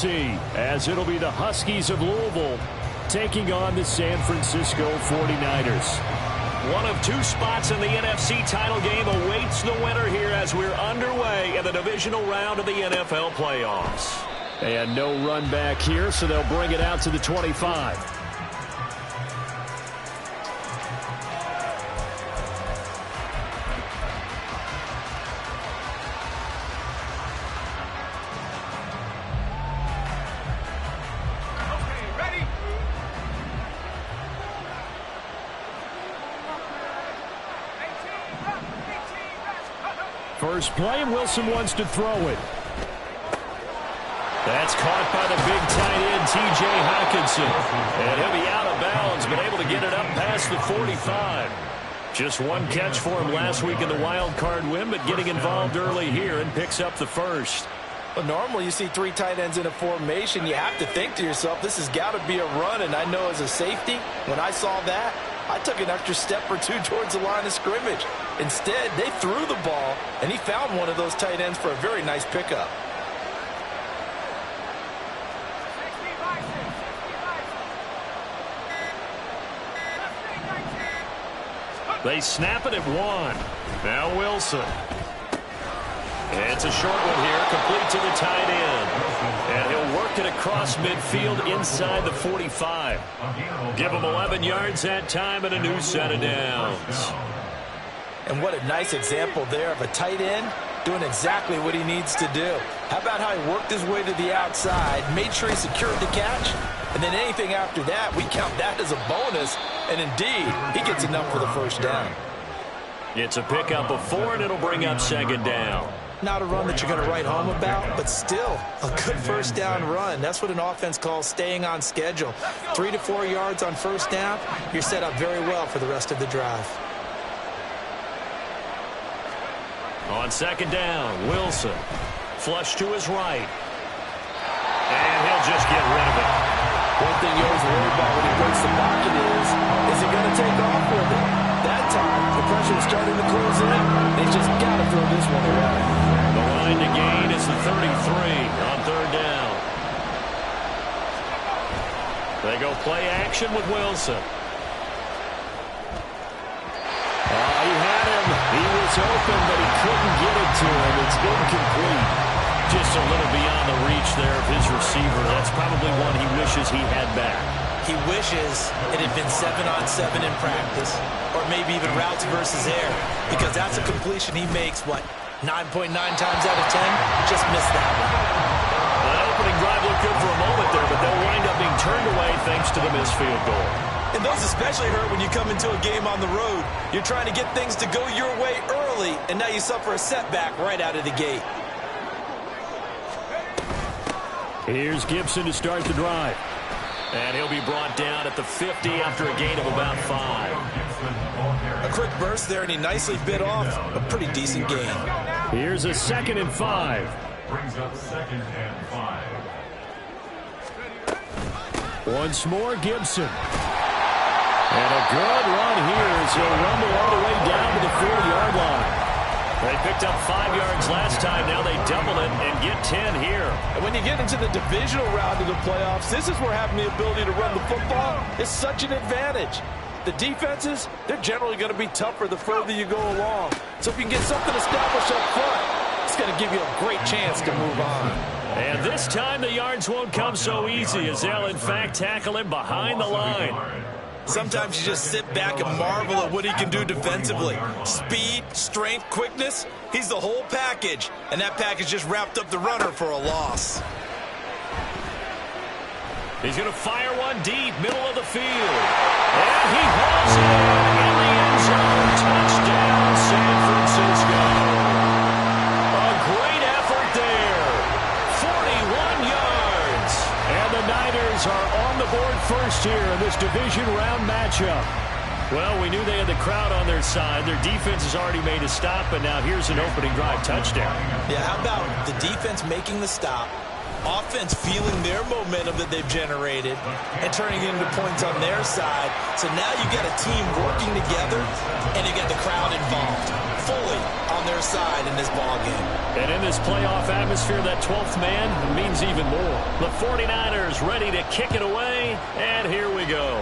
see, as it'll be the Huskies of Louisville taking on the San Francisco 49ers. One of two spots in the NFC title game awaits the winner here as we're underway in the divisional round of the NFL playoffs. And no run back here, so they'll bring it out to the 25. First play, and Wilson wants to throw it. That's caught by the big tight end, T.J. Hockenson. And he'll be out of bounds, but able to get it up past the 45. Just one catch for him last week in the wild card win, but getting involved early here and picks up the first. Well, normally you see three tight ends in a formation. You have to think to yourself, this has got to be a run. And I know as a safety, when I saw that, I took an extra step or two towards the line of scrimmage. Instead, they threw the ball, and he found one of those tight ends for a very nice pickup. They snap it at one. Now Wilson. It's a short one here, complete to the tight end. And he'll work it across midfield inside the 45. Give him 11 yards that time and a new set of downs. And what a nice example there of a tight end doing exactly what he needs to do. How about how he worked his way to the outside, made sure he secured the catch, and then anything after that, we count that as a bonus. And indeed, he gets enough for the first down. It's a pickup of 4, and it'll bring up second down. Not a run that you're going to write home about, but still a good first down run. That's what an offense calls staying on schedule. 3 to 4 yards on first down, you're set up very well for the rest of the drive. On second down, Wilson. Flush to his right. And he'll just get rid of it. One thing you always worry about when he breaks the pocket is he going to take off with it? That time, the pressure is starting to close in. They just got to throw this one away. The line to gain is the 33 on third down. They go play action with Wilson. He had him. He was open, but he couldn't get it to him. It's incomplete. Just a little beyond the reach there of his receiver. That's probably one he wishes he had back. He wishes it had been 7-on-7 in practice, or maybe even routes versus air, because that's a completion he makes, 9.9 times out of 10? Just missed that one. That opening drive looked good for a moment there, but they'll wind up being turned away thanks to the missed field goal. And those especially hurt when you come into a game on the road. You're trying to get things to go your way early, and now you suffer a setback right out of the gate. Here's Gibson to start the drive. And he'll be brought down at the 50 after a gain of about 5. A quick burst there, and he nicely bit off a pretty decent gain. Here's a 2nd and 5. Brings up 2nd and 5. Once more, Gibson. And a good run here as he'll rumble all the way down to the 4-yard line. They picked up 5 yards last time. Now they double it and get 10 here. And when you get into the divisional round of the playoffs, this is where having the ability to run the football is such an advantage. The defenses, they're generally going to be tougher the further you go along. So if you can get something established up front, it's going to give you a great chance to move on. And this time the yards won't come so easy as they'll, in fact, tackle him behind the line. Sometimes you just sit back and marvel at what he can do defensively. Speed, strength, quickness, he's the whole package. And that package just wrapped up the runner for a loss. He's going to fire one deep, middle of the field. And he hauls it in the end zone. Touchdown, San Francisco. A great effort there. 41 yards. And the Niners are on the board first here in this division round matchup. Well, we knew they had the crowd on their side. Their defense has already made a stop, and now here's an opening drive touchdown. Yeah, how about the defense making the stop, Offense feeling their momentum that they've generated and turning it into points on their side. So now you got a team working together, and you got the crowd involved fully on their side in this ballgame. And in this playoff atmosphere, that 12th man means even more. The 49ers ready to kick it away, and here we go.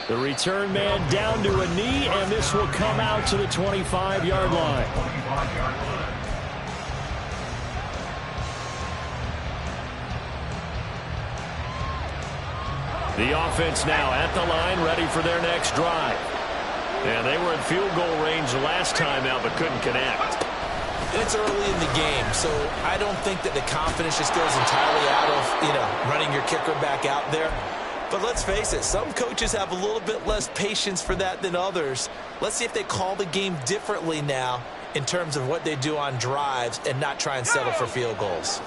The return man down to a knee, and this will come out to the 25-yard line. The offense now at the line, ready for their next drive. And they were in field goal range last time out, but couldn't connect. It's early in the game, so I don't think that the confidence just goes entirely out of, running your kicker back out there. But let's face it, some coaches have a little bit less patience for that than others. Let's see if they call the game differently now in terms of what they do on drives and not try and settle for field goals.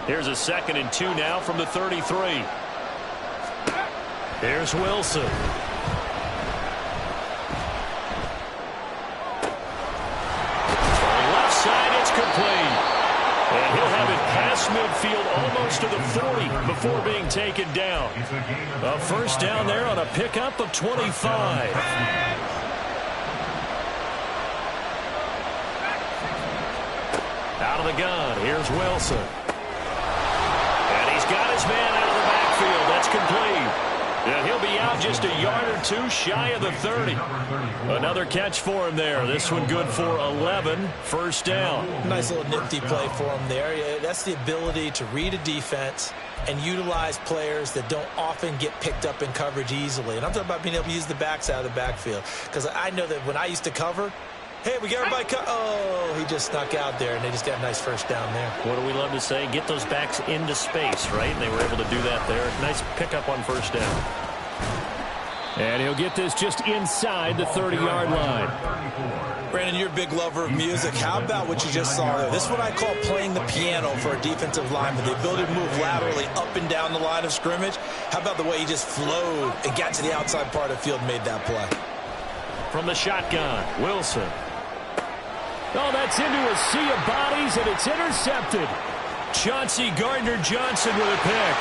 Here's a 2nd and 2 now from the 33. Here's Wilson. Left side, it's complete. And he'll have it past midfield almost to the 40 before being taken down. A first down there on a pickup of 25. Out of the gun, here's Wilson. And he's got his man out of the backfield. That's complete. And he'll be out just a yard or two shy of the 30. Another catch for him there. This one good for 11. First down. Nice little nifty play for him there. Yeah, that's the ability to read a defense and utilize players that don't often get picked up in coverage easily. And I'm talking about being able to use the backside of the backfield. Because I know that when I used to cover, hey, we got everybody cut. Oh, he just snuck out there, and they just got a nice first down there. What do we love to say? Get those backs into space, right? And they were able to do that there. Nice pickup on first down. And he'll get this just inside the 30-yard line. Brandon, you're a big lover of music. How about what you just saw there? This is what I call playing the piano for a defensive lineman. The ability to move laterally up and down the line of scrimmage. How about the way he just flowed and got to the outside part of the field and made that play? From the shotgun, Wilson. Oh, that's into a sea of bodies, and it's intercepted. Chauncey Gardner-Johnson with a pick.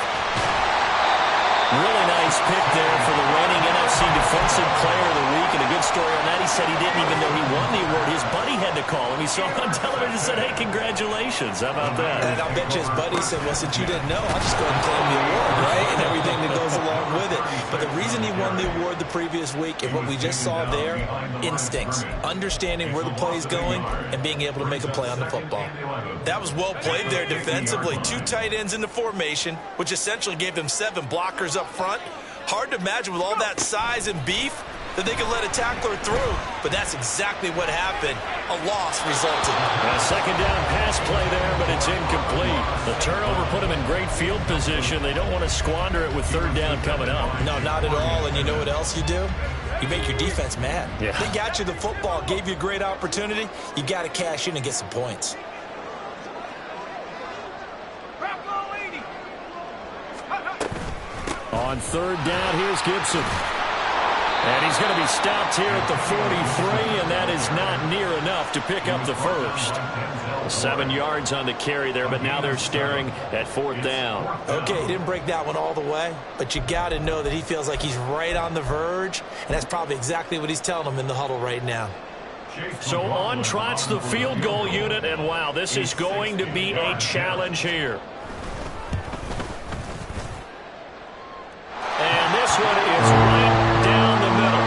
Really nice pick there for the reigning NFC Defensive Player of the Week. And a good story on that, he said he didn't even know he won the award. His buddy had to call him. He saw him on television and said, hey, congratulations. How about that? And I'll bet you his buddy said, well, since you didn't know, I'll just go ahead and claim the award, right? And everything that goes along with it. But the reason he won the award the previous week and what we just saw there, instincts, understanding where the play is going and being able to make a play on the football. That was well played there defensively. 2 tight ends in the formation, which essentially gave them 7 blockers up front. Hard to imagine with all that size and beef that they could let a tackler through, but that's exactly what happened. A loss resulted. A second down pass play there, but it's incomplete. The turnover put them in great field position. They don't want to squander it with third down coming up. No, not at all. And you know what else you do? You make your defense mad. Yeah. They got you the football, gave you a great opportunity. You got to cash in and get some points. On third down, here's Gibson. And he's going to be stopped here at the 43, and that is not near enough to pick up the first. 7 yards on the carry there, but now they're staring at fourth down. Okay, he didn't break that one all the way, but you got to know that he feels like he's right on the verge, and that's probably exactly what he's telling them in the huddle right now. So on trots the field goal unit, and wow, this is going to be a challenge here. And this one is right down the middle.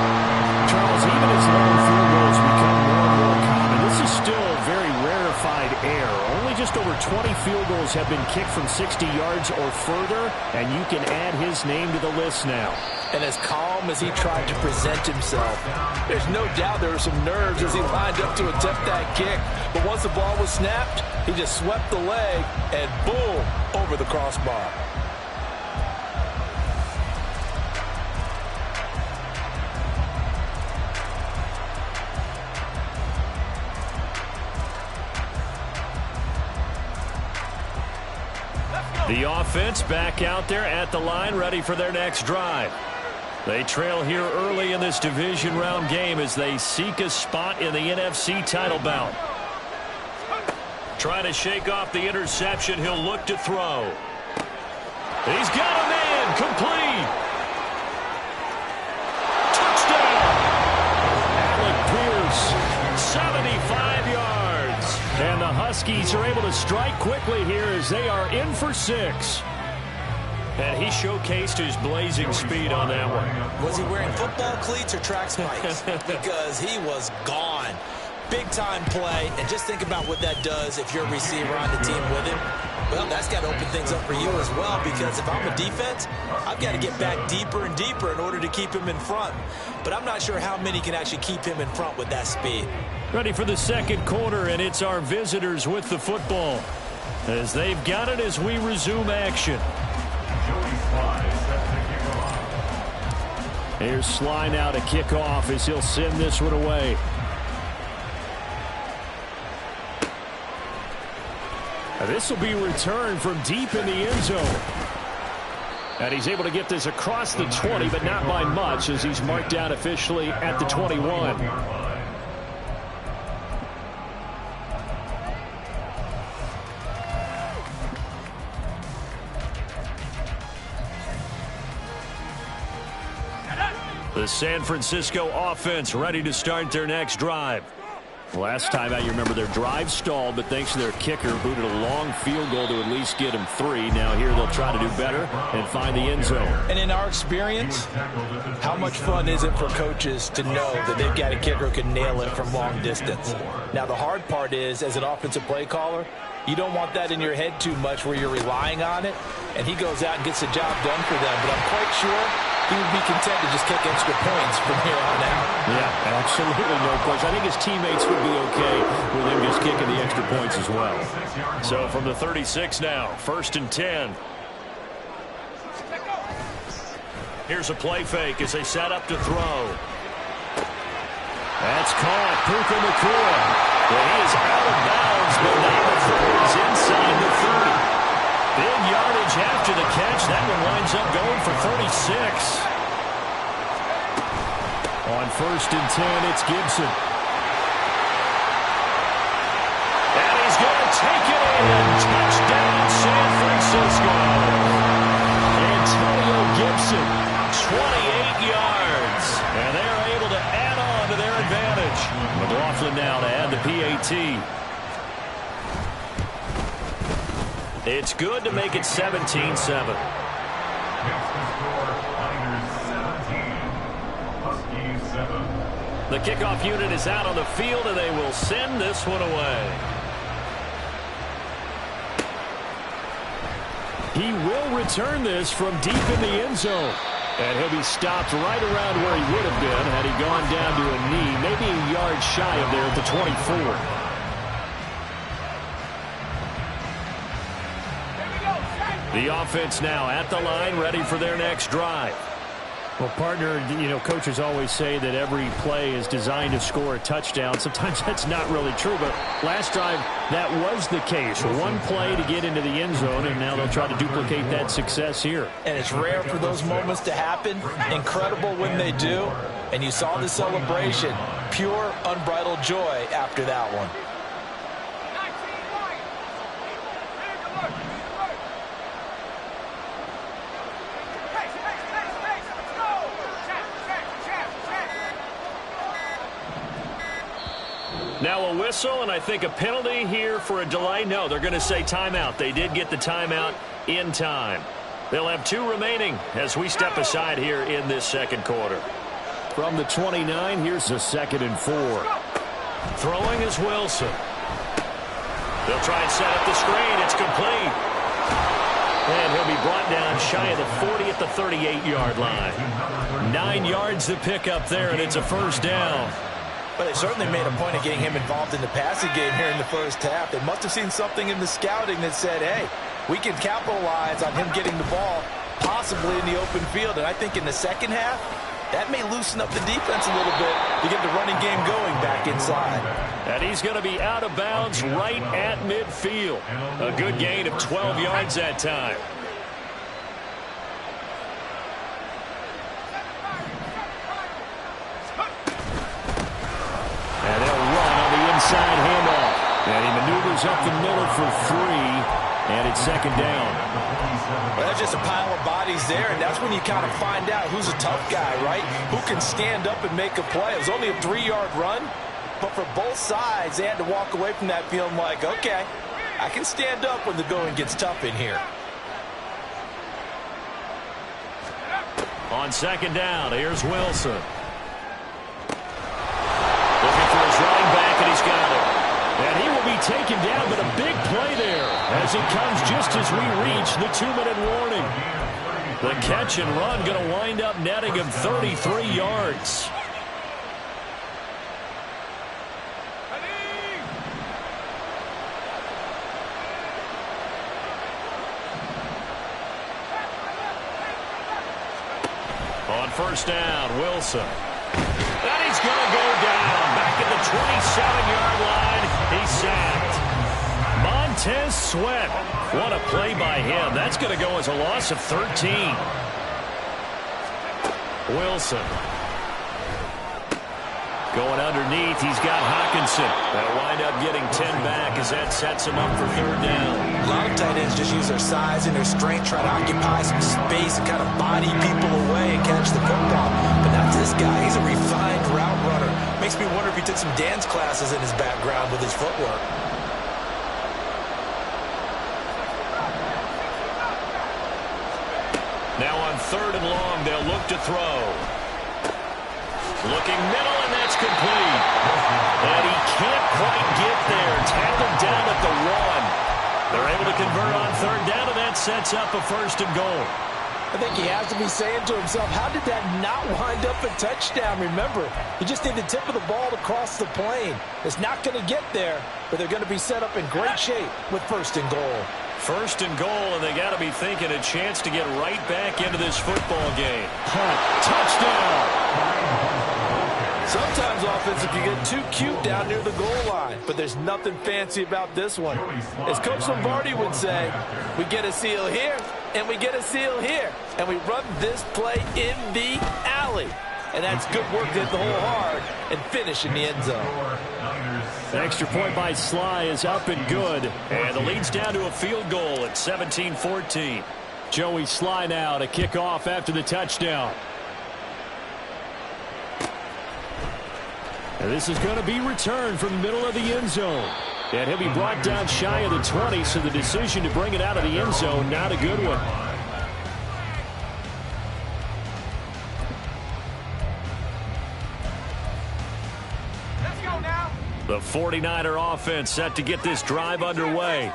Charles, even as long field goals become more and more common, this is still a very rarefied air. Only just over 20 field goals have been kicked from 60 yards or further, and you can add his name to the list now. And as calm as he tried to present himself, there's no doubt there were some nerves as he lined up to attempt that kick. But once the ball was snapped, he just swept the leg and boom, over the crossbar. The offense back out there at the line, ready for their next drive. They trail here early in this division round game as they seek a spot in the NFC title bout. Trying to shake off the interception. He'll look to throw. He's got a man. Complete. Touchdown. Alec Pierce, 75 yards. And the Huskies are able to strike quickly here as they are in for 6. And he showcased his blazing speed on that one. Was he wearing football cleats or track spikes? Because he was gone. Big-time play, and just think about what that does if you're a receiver on the team with him. Well, that's got to open things up for you as well, because if I'm a defense, I've got to get back deeper and deeper in order to keep him in front. But I'm not sure how many can actually keep him in front with that speed. Ready for the second quarter, and it's our visitors with the football as they've got it as we resume action. Here's Sly now to kick off as he'll send this one away. This will be returned from deep in the end zone. And he's able to get this across the 20, but not by much as he's marked down officially at the 21. The San Francisco offense ready to start their next drive. Last time out, you remember their drive stalled, but thanks to their kicker, booted a long field goal to at least get him 3. Now here they'll try to do better and find the end zone. And in our experience, how much fun is it for coaches to know that they've got a kicker who can nail it from long distance? Now the hard part is, as an offensive play caller, you don't want that in your head too much where you're relying on it, and he goes out and gets the job done for them. But I'm quite sure he would be content to just kick extra points from here on out. Yeah, absolutely no question. I think his teammates would be okay with him just kicking the extra points as well. So from the 36 now, 1st and 10. Here's a play fake as they set up to throw. That's caught. Puka Nacua. Well, he is out of bounds, but not before he's inside the 30. Big yardage after the catch. That one winds up going for 36. On 1st and 10, it's Gibson. And he's going to take it in. Touchdown, San Francisco. Antonio Gibson, 28 yards. And they're able to add on to their advantage. McLaughlin now to add the PAT. It's good to make it 17-7. The kickoff unit is out on the field, and they will send this one away. He will return this from deep in the end zone. And he'll be stopped right around where he would have been had he gone down to a knee, maybe a yard shy of there at the 24. The offense now at the line, ready for their next drive. Well, partner, you know, coaches always say that every play is designed to score a touchdown. Sometimes that's not really true, but last drive, that was the case. One play to get into the end zone, and now they'll try to duplicate that success here. And it's rare for those moments to happen. Incredible when they do. And you saw the celebration. Pure, unbridled joy after that one. Now a whistle, and I think a penalty here for a delay. No, they're going to say timeout. They did get the timeout in time. They'll have 2 remaining as we step aside here in this second quarter. From the 29, here's a 2nd and 4. Throwing is Wilson. They'll try and set up the screen. It's complete. And he'll be brought down shy of the 40 at the 38-yard line. 9 yards to pick up there, and it's a first down. But they certainly made a point of getting him involved in the passing game here in the first half. They must have seen something in the scouting that said, hey, we can capitalize on him getting the ball possibly in the open field. And I think in the second half, that may loosen up the defense a little bit to get the running game going back inside. And he's going to be out of bounds right at midfield. A good gain of 12 yards that time. And they'll run on the inside handoff. And he maneuvers up the middle for 3, and it's second down. Well, that's just a pile of bodies there, and that's when you kind of find out who's a tough guy, right? Who can stand up and make a play. It was only a 3-yard run, but for both sides, they had to walk away from that feeling like, okay, I can stand up when the going gets tough in here. On second down, here's Wilson. Looking for his running back, and he's got it. And he will be taken down, but a big play there as it comes just as we reach the 2-minute warning. The catch and run going to wind up netting him 33 yards. On first down, Wilson. And he's going to go down. Back at the 27-yard line. He's sacked. Montez Sweat. What a play by him. That's going to go as a loss of 13. Wilson. Going underneath, he's got Hockenson. That'll wind up getting 10 back as that sets him up for third down. A lot of tight ends just use their size and their strength, try to occupy some space and kind of body people away and catch the football. But not this guy. He's a refined route runner. Makes me wonder if he took some dance classes in his background with his footwork. Now on third and long, they'll look to throw. Looking middle, and that's complete. And he can't quite get there. Tackled down at the 1. They're able to convert on third down, and that sets up a first and goal. I think he has to be saying to himself, how did that not wind up a touchdown? Remember, he just did the tip of the ball to cross the plane. It's not going to get there, but they're going to be set up in great shape with first and goal. First and goal, and they got to be thinking a chance to get right back into this football game. Touchdown! Sometimes offensive can get too cute down near the goal line, but there's nothing fancy about this one. As Coach Lombardi would say, we get a seal here, and we get a seal here, and we run this play in the alley. And that's good work to hit the hole hard and finish in the end zone. The extra point by Sly is up and good, and the lead's down to a field goal at 17-14. Joey Sly now to kick off after the touchdown. And this is going to be returned from the middle of the end zone. And he'll be brought down shy of the 20, so the decision to bring it out of the end zone, not a good one. Let's go now. The 49er offense set to get this drive underway.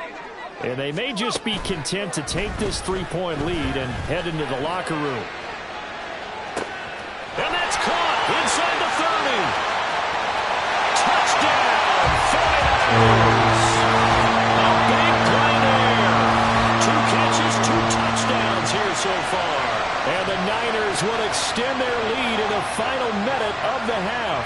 And they may just be content to take this 3-point lead and head into the locker room. And that's caught inside the 30. Touchdown, 49ers. A big play there. 2 catches, 2 touchdowns here so far. And the Niners will extend their lead in the final minute of the half.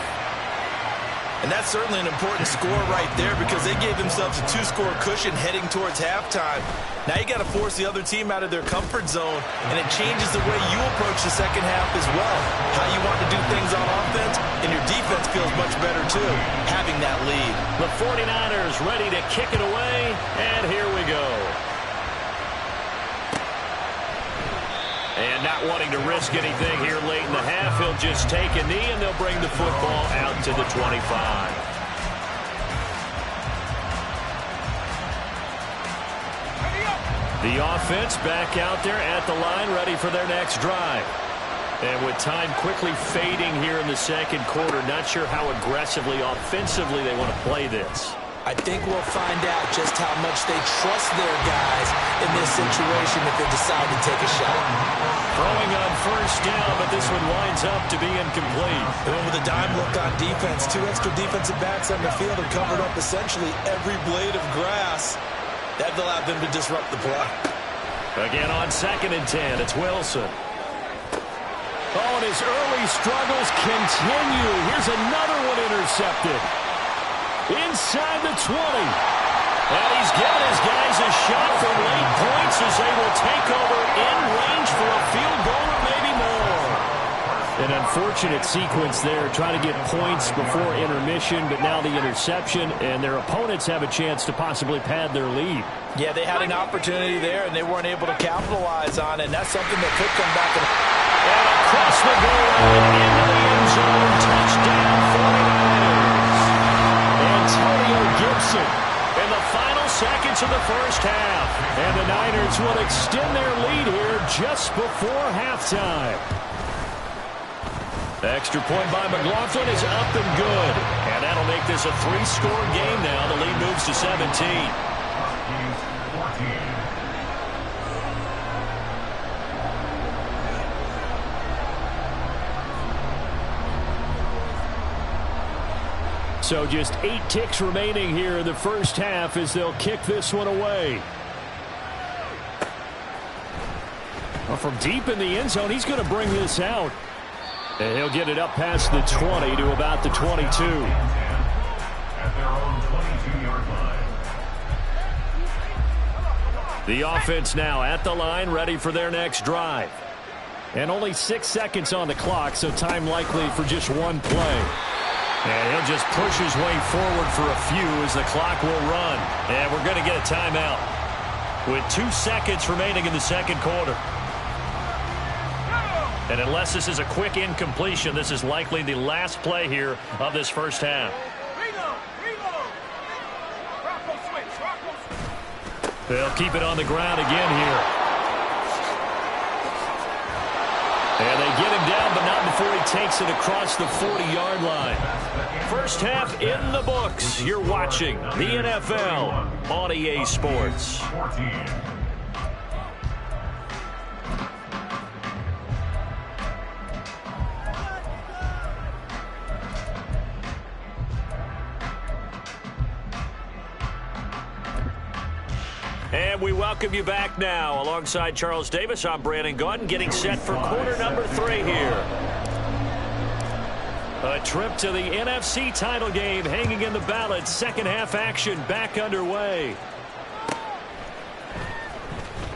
And that's certainly an important score right there because they gave themselves a 2-score cushion heading towards halftime. Now you got to force the other team out of their comfort zone, and it changes the way you approach the second half as well. How you want to do things on offense, and your defense feels much better too, having that lead. The 49ers ready to kick it away, and here we go. And not wanting to risk anything here late in the half, he'll just take a knee, and they'll bring the football out to the 25. The offense back out there at the line, ready for their next drive. And with time quickly fading here in the second quarter, not sure how aggressively, offensively they want to play this. I think we'll find out just how much they trust their guys in this situation if they decide to take a shot. Throwing on first down, but this one winds up to be incomplete. They went with a dime look on defense. 2 extra defensive backs on the field and covered up essentially every blade of grass. That allowed them to disrupt the play. Again on 2nd and 10, it's Wilson. Oh, and his early struggles continue. Here's another one intercepted. Inside the 20. And he's given his guys a shot for late points as they will take over in range for a field goal or maybe more. And unfortunate sequence there, trying to get points before intermission, but now the interception, and their opponents have a chance to possibly pad their lead. Yeah, they had an opportunity there, and they weren't able to capitalize on it, and that's something that could come back. And across the goal line, into the end zone, touchdown 49ers. Antonio Gibson in the final seconds of the first half. And the Niners will extend their lead here just before halftime. The extra point by McLaughlin is up and good. And that'll make this a 3-score game now. The lead moves to 17. So just 8 ticks remaining here in the first half as they'll kick this one away. Well, from deep in the end zone, he's going to bring this out. And he'll get it up past the 20 to about the 22. At their own 22-yard line. The offense now at the line, ready for their next drive. And only 6 seconds on the clock, so time likely for just one play. And he'll just push his way forward for a few as the clock will run. And we're going to get a timeout with 2 seconds remaining in the second quarter. And unless this is a quick incompletion, this is likely the last play here of this first half. They'll keep it on the ground again here. And they get him down, but not before he takes it across the 40-yard line. First half in the books. You're watching the NFL on EA Sports. 14. And we welcome you back now. Alongside Charles Davis, I'm Brandon Gaudin, getting set for quarter number 3 here. A trip to the NFC title game hanging in the balance. Second half action back underway.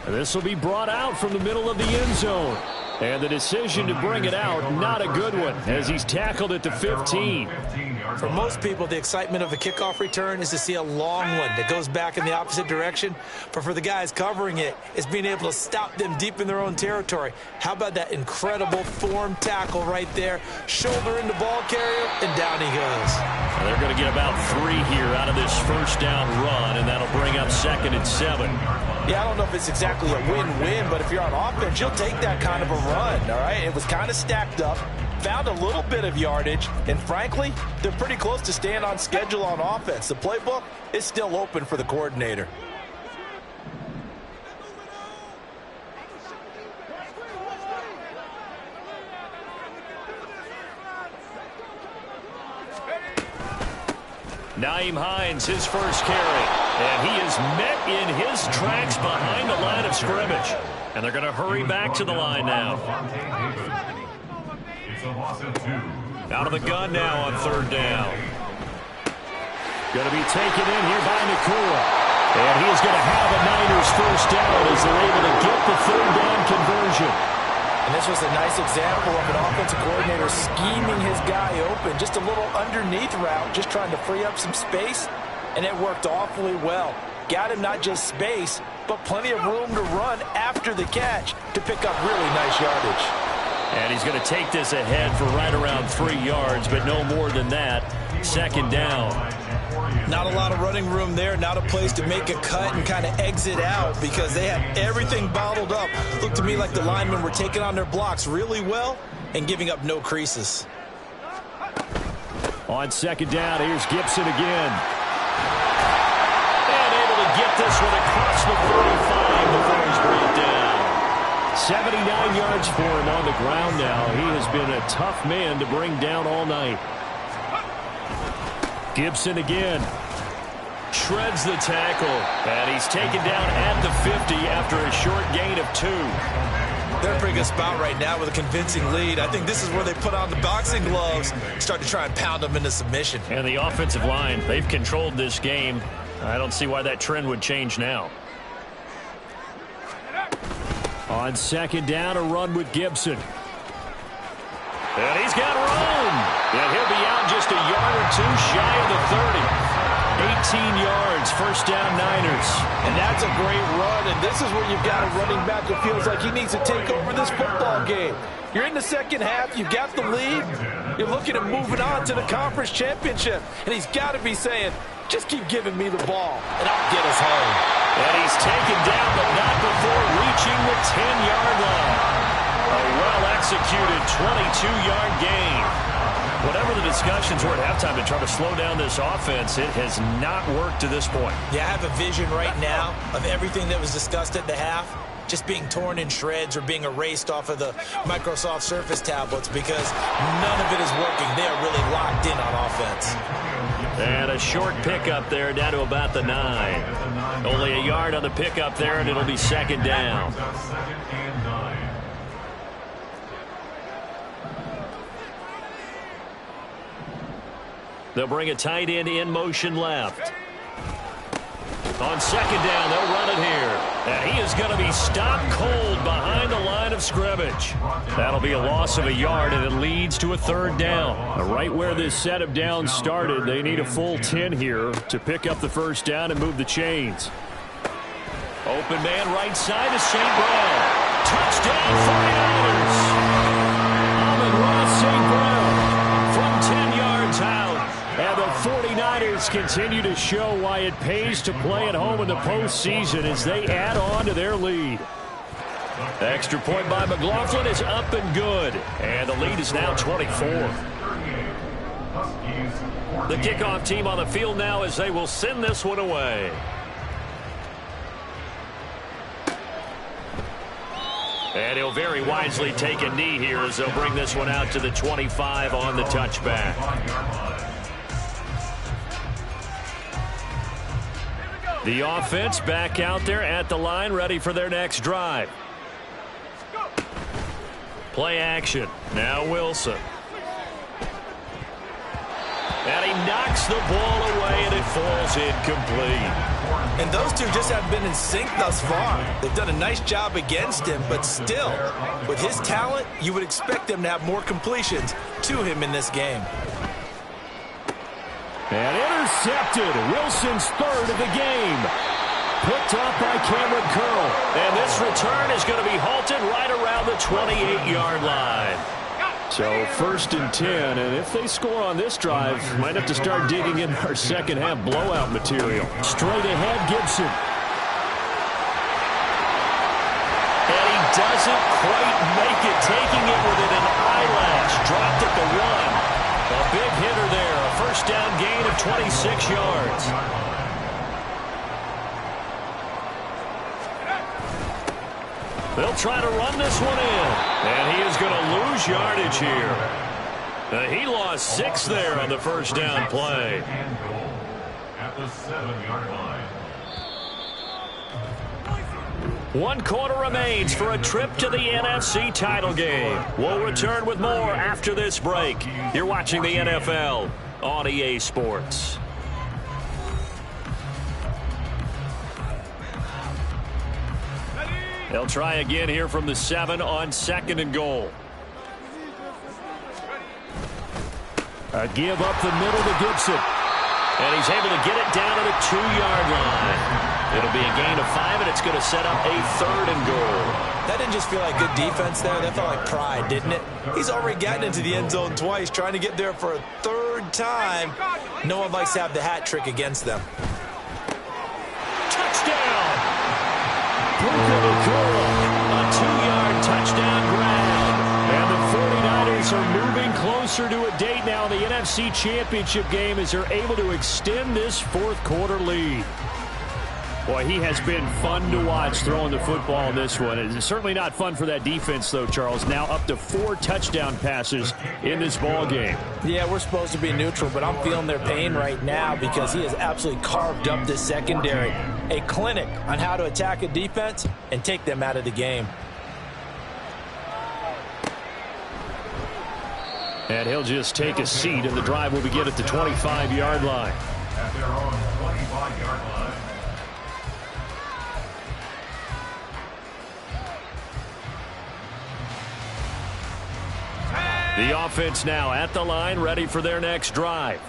And this will be brought out from the middle of the end zone. And the decision to bring it out, not a good one, as he's tackled at the 15. For most people, the excitement of a kickoff return is to see a long one that goes back in the opposite direction. But for the guys covering it, it's being able to stop them deep in their own territory. How about that incredible form tackle right there? Shoulder in the ball carrier, and down he goes. Well, they're going to get about 3 here out of this first down run, and that'll bring up 2nd and 7. Yeah, I don't know if it's exactly a win-win, but if you're on offense, you'll take that kind of a run, all right? It was kind of stacked up, found a little bit of yardage, and frankly, they're pretty close to staying on schedule on offense. The playbook is still open for the coordinator. Nyheim Hines, his first carry. And he is met in his tracks behind the line of scrimmage. And they're going to hurry back to the line now. It's a loss of 2. Out of the gun now on 3rd down. Going to be taken in here by Nakua. And he is going to have a Niners first down as they're able to get the 3rd down conversion. And this was a nice example of an offensive coordinator scheming his guy open. Just a little underneath route, just trying to free up some space, and it worked awfully well. Got him not just space, but plenty of room to run after the catch to pick up really nice yardage. And he's going to take this ahead for right around 3 yards, but no more than that. 2nd down. Not a lot of running room there, not a place to make a cut and kind of exit out because they had everything bottled up. Looked to me like the linemen were taking on their blocks really well and giving up no creases. On 2nd down, here's Gibson again. And able to get this one across the 45 before he's brought down. 79 yards for him on the ground now. He has been a tough man to bring down all night. Gibson again. Shreds the tackle. And he's taken down at the 50 after a short gain of 2. They're in a pretty good spot right now with a convincing lead. I think this is where they put on the boxing gloves, start to try and pound them into submission. And the offensive line, they've controlled this game. I don't see why that trend would change now. On 2nd down, a run with Gibson. And he's got room. And he'll be out just a yard or two shy of the 30. 18 yards, first down Niners. And that's a great run, and this is where you've got a running back who feels like he needs to take over this football game. You're in the second half, you've got the lead, you're looking at moving on to the conference championship, and he's got to be saying, just keep giving me the ball, and I'll get us home. And he's taken down, but not before reaching the 10-yard line. A well-executed 22-yard gain. Whatever the discussions were at halftime to try to slow down this offense, it has not worked to this point. Yeah, I have a vision right now of everything that was discussed at the half just being torn in shreds or being erased off of the Microsoft Surface tablets because none of it is working. They are really locked in on offense. And a short pickup there down to about the 9. Only a yard on the pickup there, and it'll be second down. They'll bring a tight end in motion left. On second down, they'll run it here. And he is going to be stopped cold behind the line of scrimmage. That'll be a loss of a yard, and it leads to a third down. Right where this set of downs started, they need a full 10 here to pick up the first down and move the chains. Open man right side is St. Brown. Touchdown 49ers. Amon-Ra St. Brown from 10 yards out. And the 49ers continue to show why it pays to play at home in the postseason as they add on to their lead. Extra point by McLaughlin is up and good. And the lead is now 24. The kickoff team on the field now as they will send this one away. And he'll very wisely take a knee here as they'll bring this one out to the 25 on the touchback. The offense back out there at the line, ready for their next drive. Play action. Now Wilson. And he knocks the ball away, and it falls incomplete. And those two just have been in sync thus far. They've done a nice job against him, but still, with his talent, you would expect them to have more completions to him in this game. And intercepted. Wilson's third of the game. Picked up by Cameron Curl. And this return is going to be halted right around the 28-yard line. So first and 10, and if they score on this drive, might have to start digging in our second half blowout material. Straight ahead, Gibson. And he doesn't quite make it, taking it within an eyelash. Dropped at the 1. A big hitter there, a first down gain of 26 yards. They'll try to run this one in. And he is going to lose yardage here. He lost 6 there on the first down play. At the 7-yard line. 1 quarter remains for a trip to the NFC title game. We'll return with more after this break. You're watching the NFL on EA Sports. They'll try again here from the 7 on second and goal. A give up the middle to Gibson. And he's able to get it down to the 2-yard line. It'll be a gain of 5, and it's going to set up a third and goal. That didn't just feel like good defense there. That felt like pride, didn't it? He's already gotten into the end zone twice, trying to get there for a third time. No one likes to have the hat trick against them. Touchdown! Puka Nacua, a 2-yard touchdown grab. And the 49ers are moving closer to a date now in the NFC Championship game as they're able to extend this fourth quarter lead. Boy, he has been fun to watch throwing the football in this one. It's certainly not fun for that defense, though, Charles. Now up to 4 touchdown passes in this ball game. Yeah, we're supposed to be neutral, but I'm feeling their pain right now because he has absolutely carved up this secondary. A clinic on how to attack a defense and take them out of the game. And he'll just take a seat, and the drive will begin at the 25-yard line. At their own 25-yard line. The offense now at the line, ready for their next drive.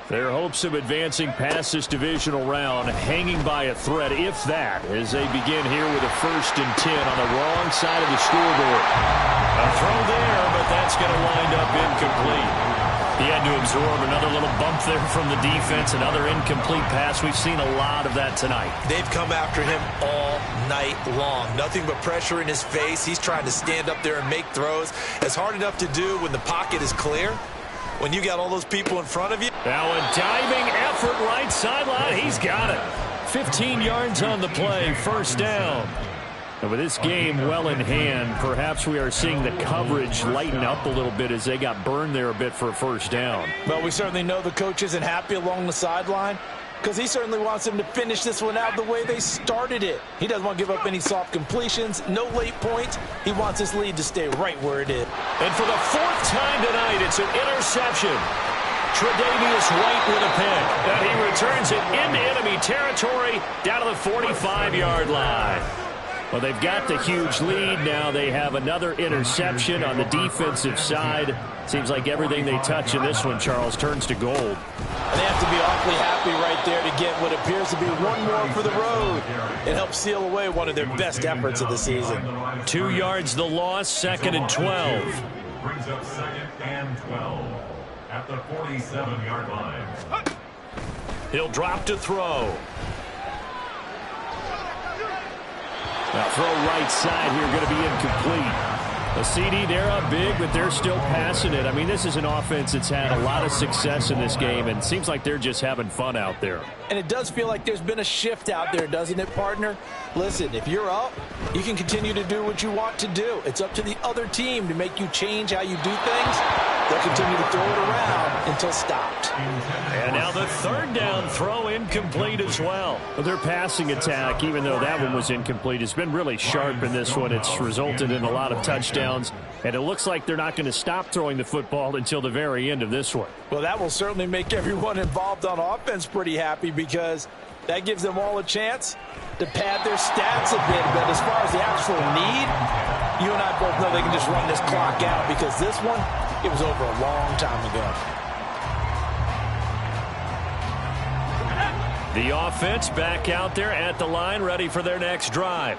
Their hopes of advancing past this divisional round hanging by a thread, if that, as they begin here with a 1st and 10 on the wrong side of the scoreboard. A throw there, but that's going to wind up incomplete. He had to absorb another little bump there from the defense, another incomplete pass. We've seen a lot of that tonight. They've come after him all night long. Nothing but pressure in his face. He's trying to stand up there and make throws. It's hard enough to do when the pocket is clear. When you got all those people in front of you. Now a diving effort right sideline. He's got it. 15 yards on the play. 1st down. And with this game well in hand, perhaps we are seeing the coverage lighten up a little bit as they got burned there a bit for a 1st down. But we certainly know the coach isn't happy along the sideline because he certainly wants them to finish this one out the way they started it. He doesn't want to give up any soft completions, no late points. He wants his lead to stay right where it is. And for the 4th time tonight, it's an interception. Tre'Davious White with a pick. And he returns it into enemy territory down to the 45-yard line. Well, they've got the huge lead. Now they have another interception on the defensive side. Seems like everything they touch in this one, Charles, turns to gold. And they have to be awfully happy right there to get what appears to be one more for the road. It helps seal away one of their best efforts of the season. 2 yards the loss, 2nd and 12. Brings up 2nd and 12 at the 47-yard line. He'll drop to throw. Now throw right side here, going to be incomplete. A CD, they're up big, but they're still passing it. I mean, this is an offense that's had a lot of success in this game, and it seems like they're just having fun out there. And it does feel like there's been a shift out there, doesn't it, partner? Listen, if you're up, you can continue to do what you want to do. It's up to the other team to make you change how you do things. They'll continue to throw it around until stopped. And now the 3rd down throw incomplete as well. But their passing attack, even though that one was incomplete, has been really sharp in this one. It's resulted in a lot of touchdowns, and it looks like they're not going to stop throwing the football until the very end of this one. Well, that will certainly make everyone involved on offense pretty happy because that gives them all a chance to pad their stats a bit. But as far as the actual need, you and I both know they can just run this clock out because this one, it was over a long time ago. The offense back out there at the line, ready for their next drive.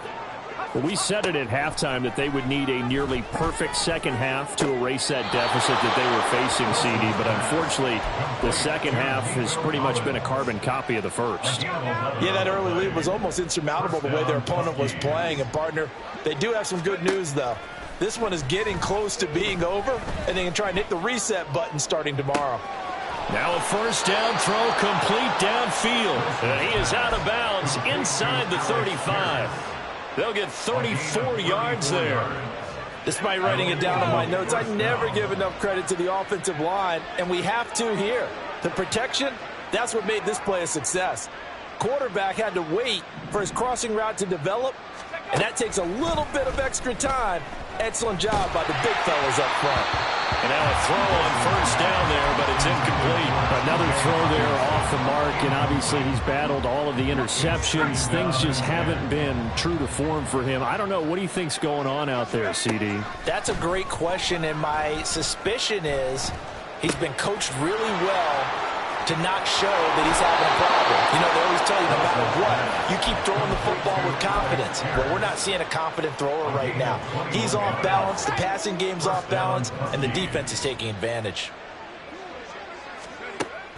Well, we said it at halftime that they would need a nearly perfect second half to erase that deficit that they were facing, CD. But unfortunately, the second half has pretty much been a carbon copy of the first. Yeah, that early lead was almost insurmountable the way their opponent was playing. And, partner, they do have some good news, though. This one is getting close to being over, and they can try and hit the reset button starting tomorrow. Now a 1st down throw complete downfield. And he is out of bounds inside the 35. They'll get 34 yards there. Despite writing it down on my notes, I never give enough credit to the offensive line, and we have to here. The protection, that's what made this play a success. Quarterback had to wait for his crossing route to develop, and that takes a little bit of extra time. Excellent job by the big fellas up front. And now a throw on 1st down there, but it's incomplete. Another throw there off the mark, and obviously he's battled all of the interceptions. Things just haven't been true to form for him. I don't know. What do you think's going on out there, CD? That's a great question, and my suspicion is he's been coached really well to not show that he's having a problem. You know, they always tell you no matter what, you keep throwing the football with confidence. Well, we're not seeing a confident thrower right now. He's off balance, the passing game's off balance, and the defense is taking advantage.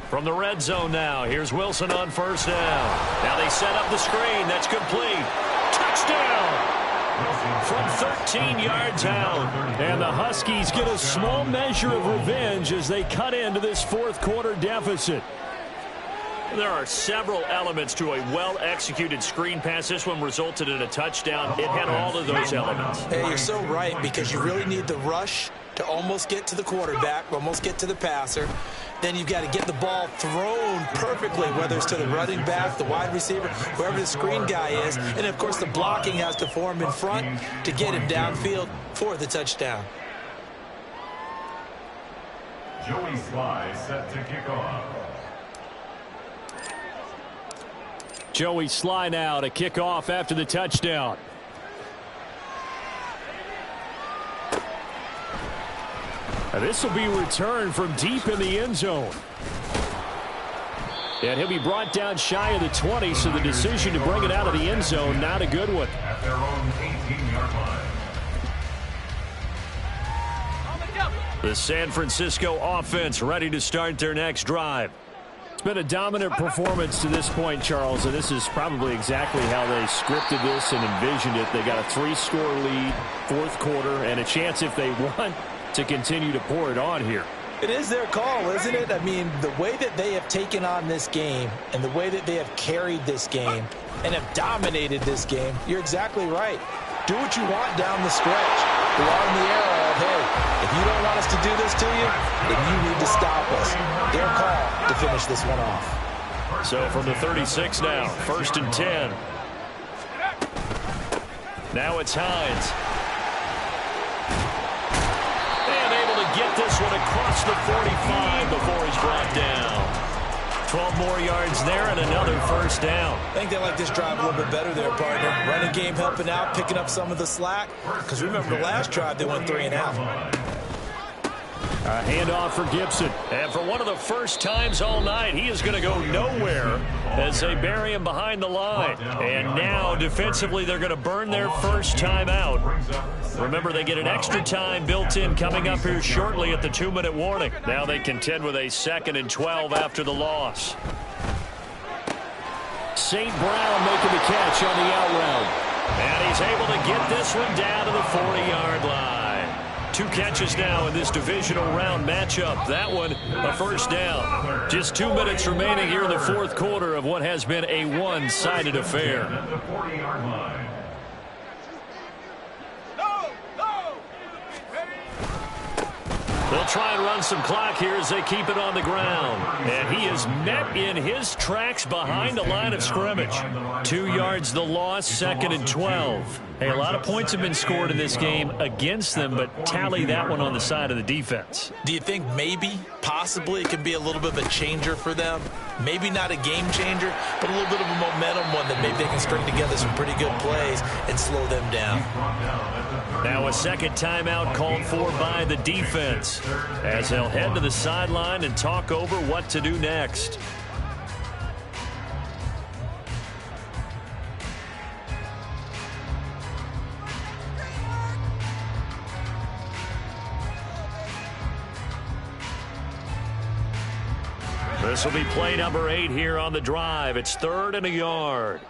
From the red zone now, here's Wilson on 1st down. Now they set up the screen. That's complete. Touchdown! From 13 yards out. And the Huskies get a small measure of revenge as they cut into this 4th quarter deficit. There are several elements to a well-executed screen pass. This one resulted in a touchdown. It had all of those elements. Hey, you're so right, because you really need the rush to almost get to the quarterback, almost get to the passer. Then you've got to get the ball thrown perfectly, whether it's to the running back, the wide receiver, whoever the screen guy is. And, of course, the blocking has to form in front to get him downfield for the touchdown. Joey Sly set to kick off. Joey Sly now to kick off after the touchdown. This will be returned from deep in the end zone. And he'll be brought down shy of the 20, so the decision to bring it out of the end zone, not a good one. At their own 18-yard line. The San Francisco offense ready to start their next drive. It's been a dominant performance to this point, Charles, and this is probably exactly how they scripted this and envisioned it. They got a 3-score lead, fourth quarter, and a chance, if they want, to continue to pour it on here. It is their call, isn't it? I mean, the way that they have taken on this game and the way that they have carried this game and have dominated this game, you're exactly right. Do what you want down the stretch. We are in the era of, hey, if you don't want us to do this to you, then you need to stop us. Their call to finish this one off. So from the 36 now, 1st and 10. Now it's Hines. And able to get this one across the 45 before he's brought down. 12 more yards there and another first down. I think they like this drive a little bit better there, partner. Running game helping out, picking up some of the slack. Because remember, the last drive, they went 3 and out. A handoff for Gibson. And for one of the first times all night, he is going to go nowhere as they bury him behind the line. And now, defensively, they're going to burn their first time out. Remember, they get an extra time built in coming up here shortly at the 2-minute warning. Now they contend with a 2nd and 12 after the loss. St. Brown making the catch on the out route. And he's able to get this one down to the 40-yard line. 2 catches now in this divisional round matchup. That one, a first down. Just 2 minutes remaining here in the fourth quarter of what has been a one-sided affair. At the 40-yard line. They'll try and run some clock here as they keep it on the ground. And he is met in his tracks behind the line of scrimmage. 2 yards the loss, 2nd and 12. Hey, a lot of points have been scored in this game against them, but tally that one on the side of the defense. Do you think maybe, possibly, it can be a little bit of a changer for them? Maybe not a game changer, but a little bit of a momentum one that maybe they can string together some pretty good plays and slow them down. Now a second timeout called for by the defense as they'll head to the sideline and talk over what to do next. This will be play number 8 here on the drive. It's 3rd and a yard.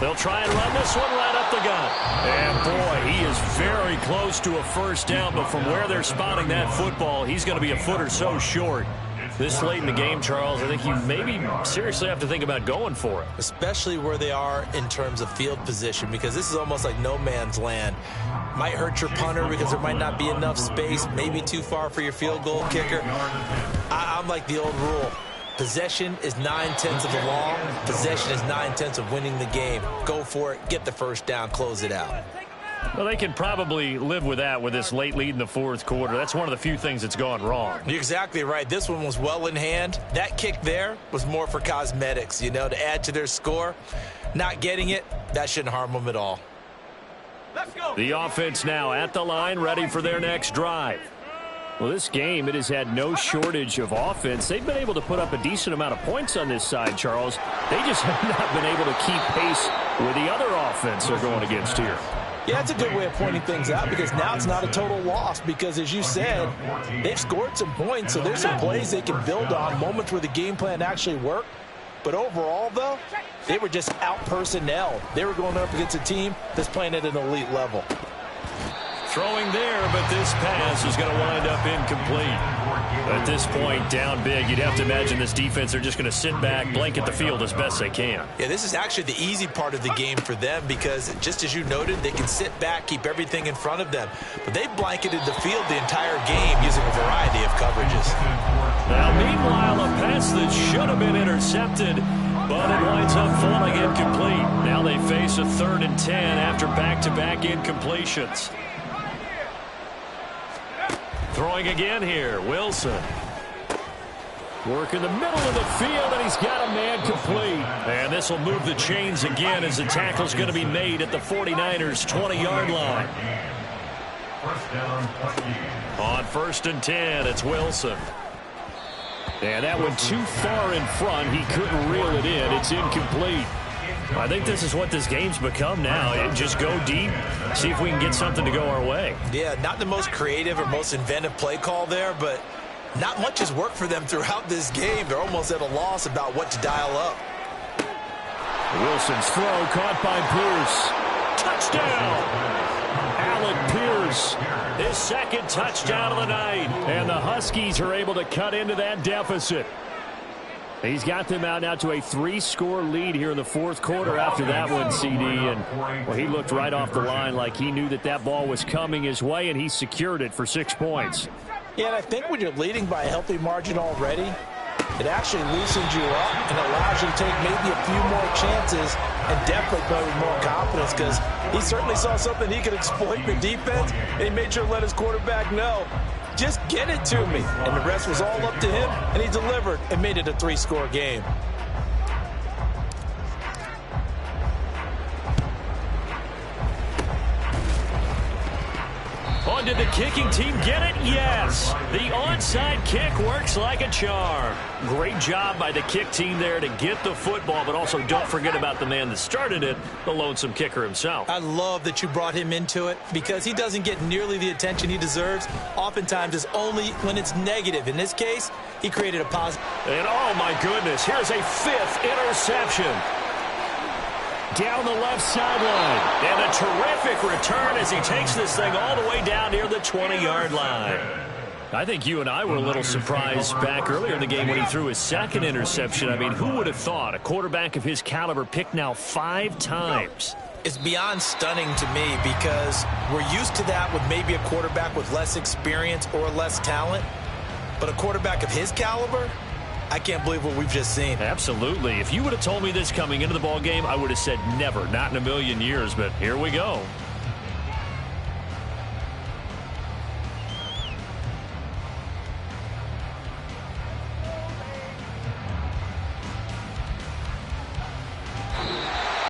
They'll try and run this one right up the gut. And, boy, he is very close to a first down, but from where they're spotting that football, he's going to be a foot or so short. This late in the game, Charles, I think you maybe seriously have to think about going for it. Especially where they are in terms of field position, because this is almost like no man's land. Might hurt your punter because there might not be enough space, maybe too far for your field goal kicker. I'm like the old rule. Possession is 9/10 of the law. Possession is 9/10 of winning the game. Go for it. Get the first down. Close it out. Well, they can probably live with that with this late lead in the fourth quarter. That's one of the few things that's gone wrong. You're exactly right. This one was well in hand. That kick there was more for cosmetics, you know, to add to their score. Not getting it, that shouldn't harm them at all. Let's go. The offense now at the line, ready for their next drive. Well, this game, it has had no shortage of offense. They've been able to put up a decent amount of points on this side, Charles. They just have not been able to keep pace with the other offense they're going against here. Yeah, that's a good way of pointing things out because now it's not a total loss because, as you said, they've scored some points, so there's some plays they can build on, moments where the game plan actually worked. But overall, though, they were just out-personnel. They were going up against a team that's playing at an elite level. Throwing there, but this pass is going to wind up incomplete. At this point, down big, you'd have to imagine this defense, they're just going to sit back, blanket the field as best they can. Yeah, this is actually the easy part of the game for them because, just as you noted, they can sit back, keep everything in front of them. But they blanketed the field the entire game using a variety of coverages. Now, meanwhile, a pass that should have been intercepted, but it winds up falling incomplete. Now they face a 3rd and 10 after back-to-back incompletions. Throwing again here, Wilson. Work in the middle of the field, and he's got a man complete. And this will move the chains again as the tackle's going to be made at the 49ers' 20-yard line. First down, 20. On 1st and 10, it's Wilson. And that went too far in front. He couldn't reel it in. It's incomplete. I think this is what this game's become now. Just go deep, see if we can get something to go our way. Yeah, not the most creative or most inventive play call there, but not much has worked for them throughout this game. They're almost at a loss about what to dial up. Wilson's throw caught by Pierce. Touchdown! Alec Pierce. His second touchdown of the night. And the Huskies are able to cut into that deficit. He's got them out now to a 3-score lead here in the 4th quarter after that one, CD. And, well, he looked right off the line like he knew that that ball was coming his way, and he secured it for 6 points. Yeah, and I think when you're leading by a healthy margin already, it actually loosens you up and allows you to take maybe a few more chances and definitely play with more confidence, because he certainly saw something he could exploit in the defense, and he made sure to let his quarterback know, just get it to me. And the rest was all up to him, and he delivered and made it a 3-score game. On did the kicking team get it? Yes. The onside kick works like a charm. Great job by the kick team there to get the football, but also don't forget about the man that started it, the lonesome kicker himself. I love that you brought him into it, because he doesn't get nearly the attention he deserves. Oftentimes it's only when it's negative. In this case, he created a positive. And oh my goodness, here's a 5th interception. Down the left sideline. And a terrific return as he takes this thing all the way down near the 20-yard line. I think you and I were a little surprised back earlier in the game when he threw his 2nd interception. I mean, who would have thought a quarterback of his caliber picked now 5 times? It's beyond stunning to me, because we're used to that with maybe a quarterback with less experience or less talent. But a quarterback of his caliber, I can't believe what we've just seen. Absolutely. If you would have told me this coming into the ball game, I would have said never, not in a million years. But here we go.